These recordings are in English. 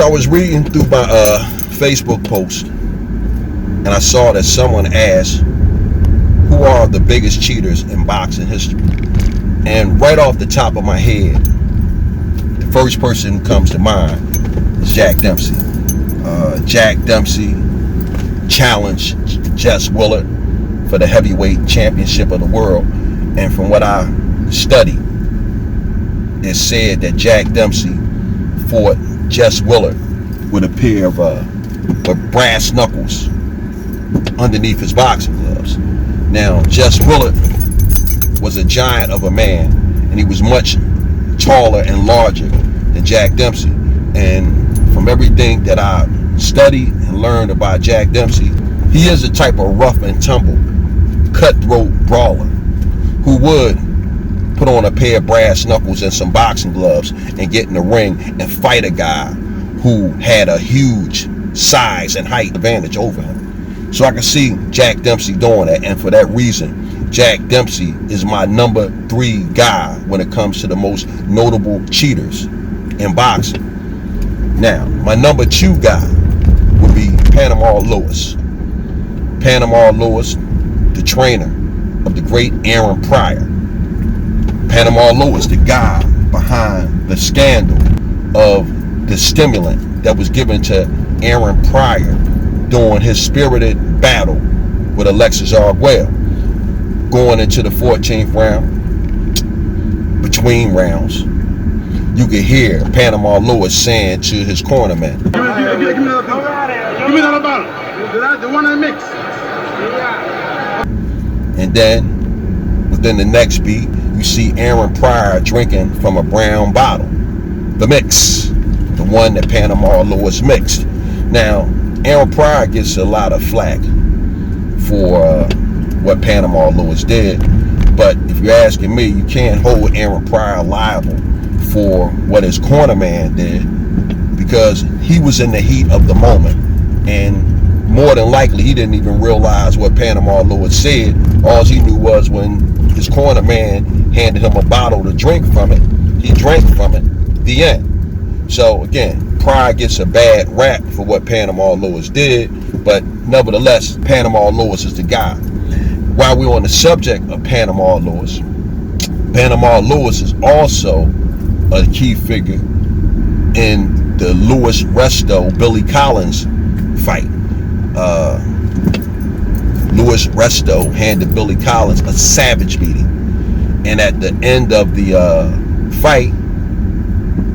So I was reading through my Facebook post, and I saw that someone asked, who are the biggest cheaters in boxing history? And right off the top of my head, the first person who comes to mind is Jack Dempsey. Jack Dempsey challenged Jess Willard for the heavyweight championship of the world. And from what I studied, it said that Jack Dempsey fought Jess Willard with a pair of brass knuckles underneath his boxing gloves. Now, Jess Willard was a giant of a man, and he was much taller and larger than Jack Dempsey. And from everything that I studied and learned about Jack Dempsey, he is a type of rough and tumble, cutthroat brawler who would put on a pair of brass knuckles and some boxing gloves and get in the ring and fight a guy who had a huge size and height advantage over him. So I can see Jack Dempsey doing that, and for that reason, Jack Dempsey is my number 3 guy when it comes to the most notable cheaters in boxing. Now, my number 2 guy would be Panama Lewis. Panama Lewis, the trainer of the great Aaron Pryor. Panama Lewis, the guy behind the scandal of the stimulant that was given to Aaron Pryor during his spirited battle with Alexis Arguello. Going into the 14th round, between rounds, you could hear Panama Lewis saying to his cornerman, "Give me that bottle. The one I mix." And then, within the next beat, you see Aaron Pryor drinking from a brown bottle. The mix. The one that Panama Lewis mixed. Now, Aaron Pryor gets a lot of flack for what Panama Lewis did. But if you're asking me, you can't hold Aaron Pryor liable for what his cornerman did, because he was in the heat of the moment, and more than likely he didn't even realize what Panama Lewis said. All he knew was when his cornerman handed him a bottle to drink from it, he drank from it. The end. So again, Pryor gets a bad rap for what Panama Lewis did, but nevertheless, Panama Lewis is the guy. While we're on the subject of Panama Lewis is also a key figure in the Lewis Resto Billy Collins fight. Lewis Resto handed Billy Collins a savage beating, and at the end of the fight,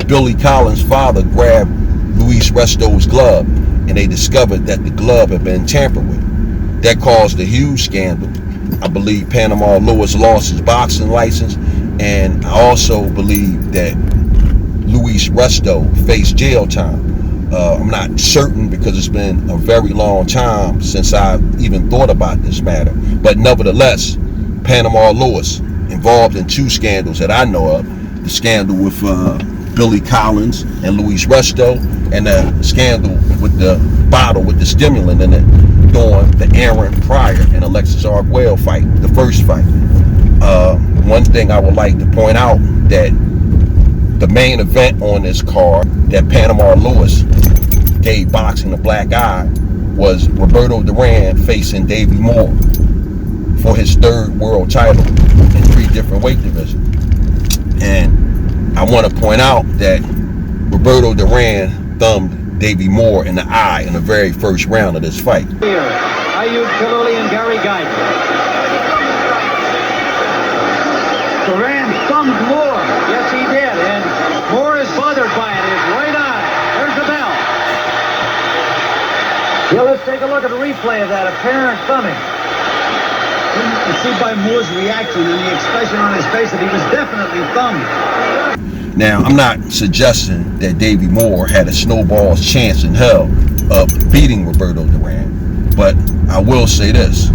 Billy Collins' father grabbed Luis Resto's glove, and they discovered that the glove had been tampered with. That caused a huge scandal. I believe Panama Lewis lost his boxing license, and I also believe that Luis Resto faced jail time. I'm not certain because it's been a very long time since I've even thought about this matter, but nevertheless, Panama Lewis involved in 2 scandals that I know of: the scandal with Billy Collins and Luis Resto, and the scandal with the bottle with the stimulant in it during the Aaron Pryor and Alexis Arguello fight, the first fight. One thing I would like to point out, that the main event on this card that Panama Lewis gave boxing a black eye was Roberto Duran facing Davey Moore for his 3rd world title in 3 different weight divisions. And I want to point out that Roberto Duran thumbed Davey Moore in the eye in the very first round of this fight. Ayub Kaluli and Gary Geiger. Duran thumbed Moore. Yes, he did. And Moore is bothered by it. His right eye. There's the bell. Yeah, let's take a look at a replay of that apparent thumbing. You can see by Moore's reaction and the expression on his face that he was definitely thumbed. Now, I'm not suggesting that Davey Moore had a snowball's chance in hell of beating Roberto Duran, but I will say this: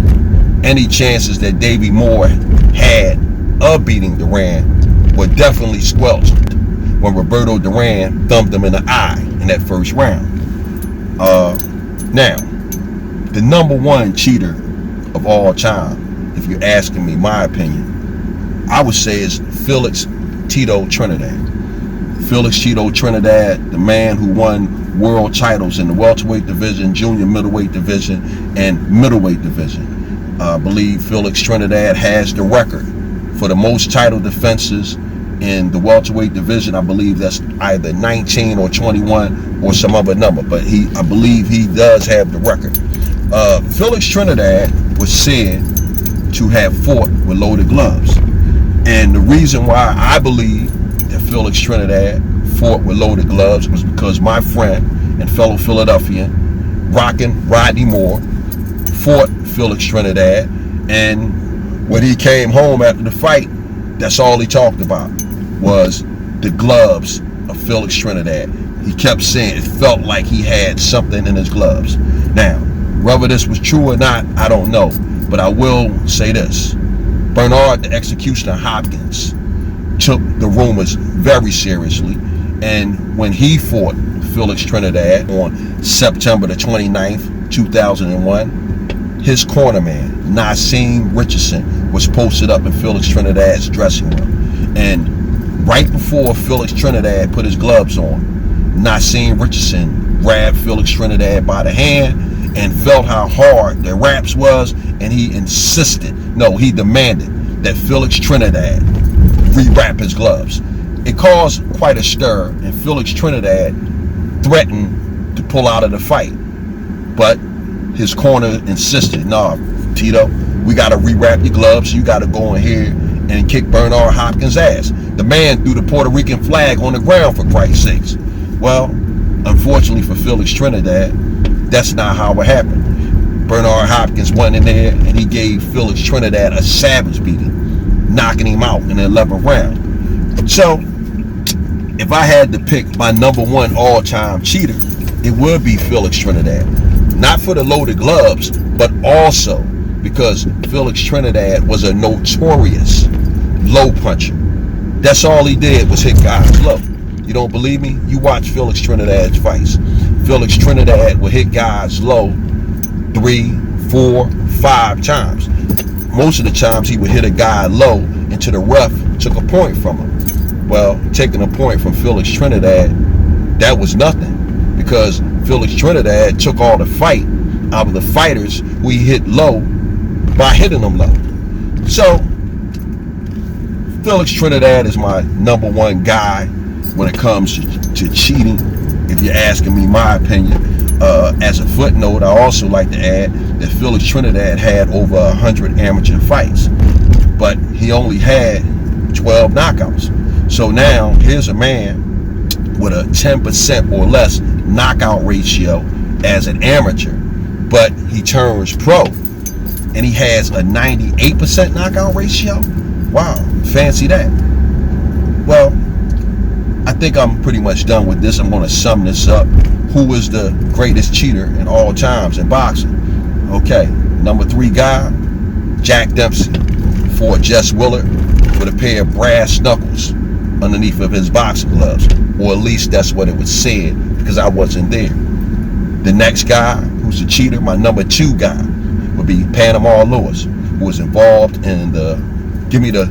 any chances that Davey Moore had of beating Duran were definitely squelched when Roberto Duran thumbed him in the eye in that first round. Now, the number 1 cheater of all time, if you're asking me my opinion, I would say is Felix Tito Trinidad. Felix Tito Trinidad, the man who won world titles in the welterweight division, junior middleweight division, and middleweight division. I believe Felix Trinidad has the record for the most title defenses in the welterweight division. I believe that's either 19 or 21 or some other number, but I believe he does have the record. Felix Trinidad was said to have fought with loaded gloves. And the reason why I believe that Felix Trinidad fought with loaded gloves was because my friend and fellow Philadelphian, Rockin' Rodney Moore, fought Felix Trinidad, and when he came home after the fight, that's all he talked about was the gloves of Felix Trinidad. He kept saying it felt like he had something in his gloves. Now, whether this was true or not, I don't know, but I will say this. Bernard, the Executioner Hopkins, took the rumors very seriously, and when he fought Felix Trinidad on September the 29th, 2001, his cornerman, Naseem Richardson, was posted up in Felix Trinidad's dressing room. And right before Felix Trinidad put his gloves on, Naseem Richardson grabbed Felix Trinidad by the hand and felt how hard the wraps was, and he demanded that Felix Trinidad rewrap his gloves. It caused quite a stir, and Felix Trinidad threatened to pull out of the fight, but his corner insisted, "Nah, Tito, we gotta rewrap your gloves. You gotta go in here and kick Bernard Hopkins' ass." The man threw the Puerto Rican flag on the ground, for Christ's sakes. Well, unfortunately for Felix Trinidad, that's not how it happened. Bernard Hopkins went in there and he gave Felix Trinidad a savage beating, knocking him out in the 11th round. So, if I had to pick my number one all-time cheater, it would be Felix Trinidad. Not for the loaded gloves, but also because Felix Trinidad was a notorious low puncher. That's all he did was hit guys low. You don't believe me? You watch Felix Trinidad's fights. Felix Trinidad would hit guys low 3, 4, 5 times. Most of the times he would hit a guy low until the ref took a point from him. Well, taking a point from Felix Trinidad, that was nothing, because Felix Trinidad took all the fight out of the fighters who he hit low by hitting them low. So, Felix Trinidad is my number one guy when it comes to cheating, if you're asking me my opinion. As a footnote, I also like to add that Felix Trinidad had over 100 amateur fights, but he only had 12 knockouts. So now, here's a man with a 10% or less knockout ratio as an amateur, but he turns pro, and he has a 98% knockout ratio? Wow, fancy that. Well, I think I'm pretty much done with this. I'm going to sum this up. Who is the greatest cheater in all times in boxing? Okay, number 3 guy, Jack Dempsey, fought Jess Willard with a pair of brass knuckles underneath of his boxing gloves, or at least that's what it was said, because I wasn't there. The next guy who's a cheater, my number 2 guy, would be Panama Lewis, who was involved in the Give Me the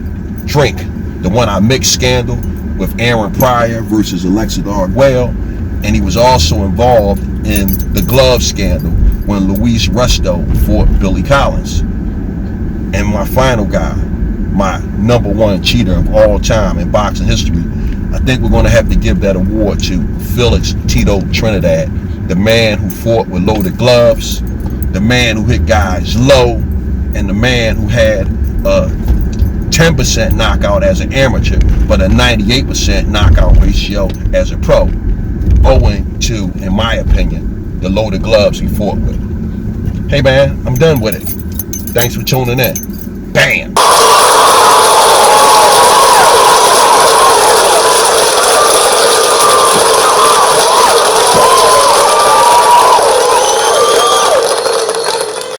Drink, the one I mixed scandal with Aaron Pryor versus Alexa Arguello, and he was also involved in the glove scandal when Luis Resto fought Billy Collins. And my final guy, my number 1 cheater of all time in boxing history, I think we're going to have to give that award to Felix Tito Trinidad, the man who fought with loaded gloves, the man who hit guys low, and the man who had a 10% knockout as an amateur, but a 98% knockout ratio as a pro, owing to, in my opinion, the loaded gloves he fought with. Hey man, I'm done with it. Thanks for tuning in. Bam!